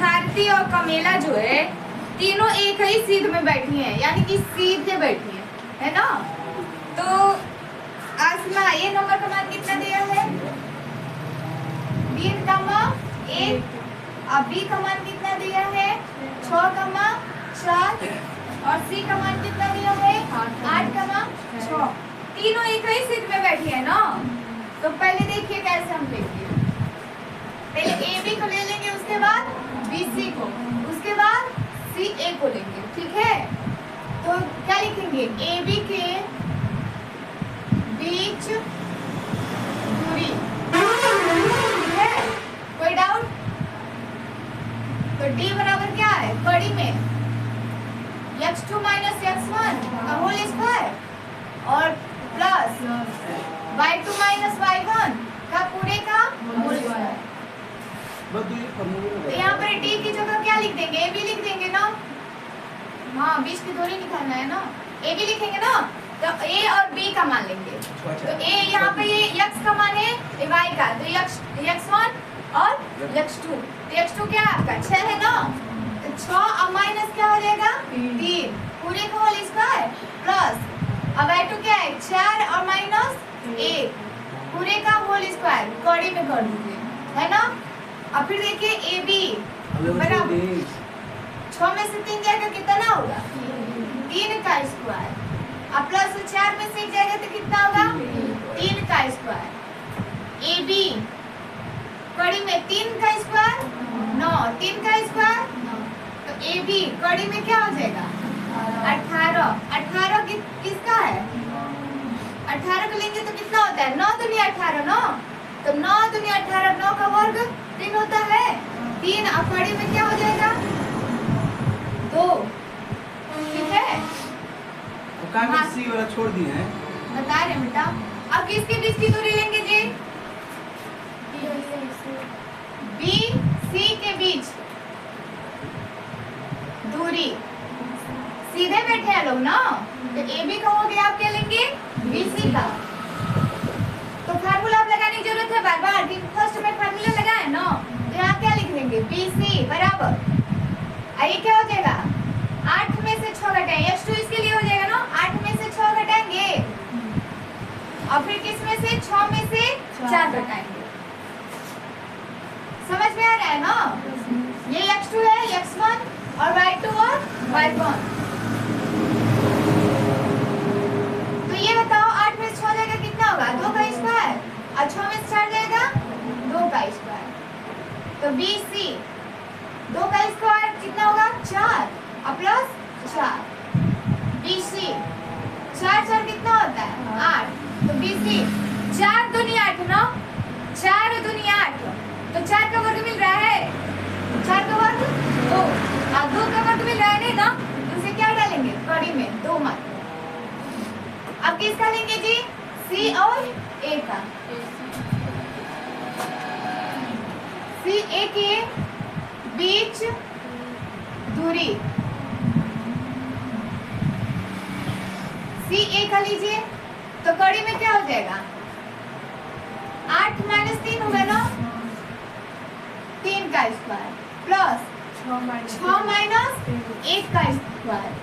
भारती और कमेला जो है तीनों एक ही सीध में बैठी हैं, यानी कि सीधे बैठी हैं, है ना। तो आसमा ये नंबर का मान कितना दिया है? 3,1। अब बी का मान कितना दिया है? 6,4 और सी का मान कितना दिया है? 8,6। तीनों एक ही सीध में बैठी है ना। तो पहले देखिए कैसे हम लेंगे। पहले ए बी को ले लेंगे, उसके बाद बी सी को, उसके बाद सी ए को लेंगे, ठीक है। तो क्या लिखेंगे? ए बी के बीच दूरी, ठीक है। कोई डाउट? तो डी बराबर क्या है? कड़ी में x2 माइनस x1 का होल स्क्वायर और प्लस y2 माइनस y1 का पूरे का होल स्क्वायर। तो यहाँ पर डी की जगह क्या लिख देंगे? ए बी लिख देंगे ना। हाँ, बीच की दूरी निकालना है ना। ए बी लिखेंगे ना, तो ए और बी का मान लेंगे। तो ए यहाँ पे ये x का मान है, y का, तो x1 और x2। तो x2 क्या है आपका? 6 है ना। तो 6 और माइनस क्या हो जाएगा? 3 पूरे का होल स्क्वायर प्लस अब y2 क्या है? 4 और माइनस 1 पूरे का होल स्क्वायर कड़ी में कर दीजिए, है ना। अब फिर देखिए ए बी बराबर 6 में से 3 जाएगा कितना होगा? 3 का स्क्वायर। अब प्लस 4 में से 1 जाएगा तो कितना होगा? 3 का स्क्वायर। ए बी कड़ी में 3 का स्क्वायर 9, 3 का स्क्वायर। तो ए बी कड़ी में क्या हो जाएगा? 18। 18 किसका है? 18 को लेंगे तो कितना होता है? 9 दूनी 18 ना। तो 9 दूनी 18, 9 का वर्ग 3 होता है। 3 अब कड़ी में क्या हो जाएगा? 2, ठीक है। हाँ, सी वाला छोड़ दिए हैं, बता रहे बेटा। अब किसके बीच की दूरी लेंगे जी? बी सी के बीच दूरी। सीधे बैठे हैं लोग ना। तो ए बी का हो गया, आप क्या लेंगे? बी सी का। तो फार्मूला आप लगाने की जरूरत है बार बार, क्योंकि फर्स्ट में फार्मूला लगाए ना। तो यहाँ क्या लिख देंगे? बी सी बराबर ये क्या हो जाएगा? 8 में से 6 घटाएंगे, x2 इसके लिए हो जाएगा ना। 8 में से 6 घटाएंगे और फिर किस में से? 6 में से 4 घटाएंगे। समझ में आ रहा है ना। ये x2 है, x1 और y2 और y1। तो ये बताओ 8 में से 6 जाएगा कितना होगा? 2 का स्क्वायर और 6 में से 4 जाएगा 2 का स्क्वायर। तो BC 2 का स्क्वायर कितना होगा? 4 और प्लस 4। BC 4 कितना होता है? 8। तो BC 4 दूनी 8 ना। 4 दूनी 8 तो 4 का वर्ग मिल रहा है। 4 का वर्ग 2 और 2 का वर्ग मिल रहा है नहीं ना। तो उसे क्या डालेंगे? कड़ी में 2 मात्र। अब किसका लेंगे जी? C और A का। C A के बीच दूरी C A का लीजिए, तो कड़ी में क्या हो जाएगा? 8 माइनस 3 होगा ना। 3 का स्क्वायर प्लस 6 माइनस 1 का स्क्वायर।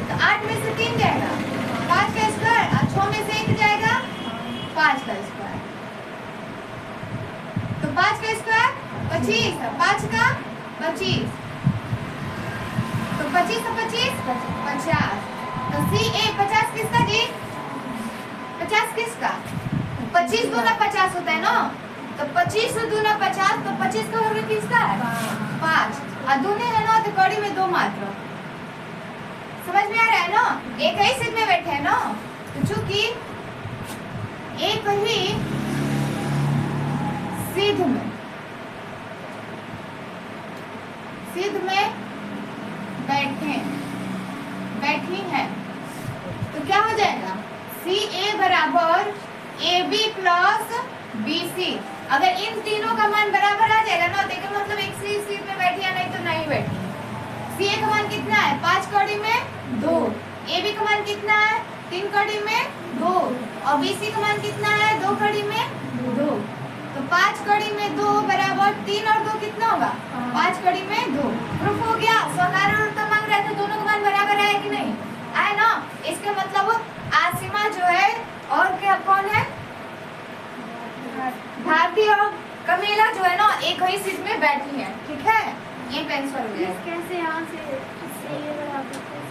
तो 8 में से 3 जाएगा 5 का स्क्वायर और 6 में से 1 जाएगा 5 का स्क्वायर। तो 5 का स्क्वायर 25, 5 का 25, तो 25 से 25 50। तो सी ए 50 किसका जी? 50 किसका? 25 दूना 50 होता है ना। तो 25 दूना 50, तो 25 का वर्ग किसका है? 5 और दूने है ना, तो कड़ी में 2 मात्र। समझ में आ रहा है ना। एक ही सीध में बैठे हैं ना। तो चूंकि एक ही सीध में बैठी है, तो क्या हो जाएगा? सी ए बराबर A B plus B C. अगर इन तीनों का मान बराबर आ जाएगा ना, तो मतलब एक सीट में बैठी है, नहीं तो नहीं बैठी। सी ए का मान कितना है? 5 कड़ी में 2। ए बी का मान कितना है? 3 कड़ी में 2 और बी सी का मान कितना है? 2 कड़ी में 2। तो 5 कड़ी में 2 बराबर 3 और 2 कितना होगा? 5 कड़ी में 2। प्रूफ हो गया। स्वकारण और उत्तर मांग रहे थे, दोनों का मान बराबर है कि नहीं? आए ना? इसका मतलब आसिमा जो है और क्या कौन है? भारती और कमीला जो है ना एक ही सीट में बैठी है। ठीक है, ये आंसर हो गया। कैसे यहाँ से ये बराबर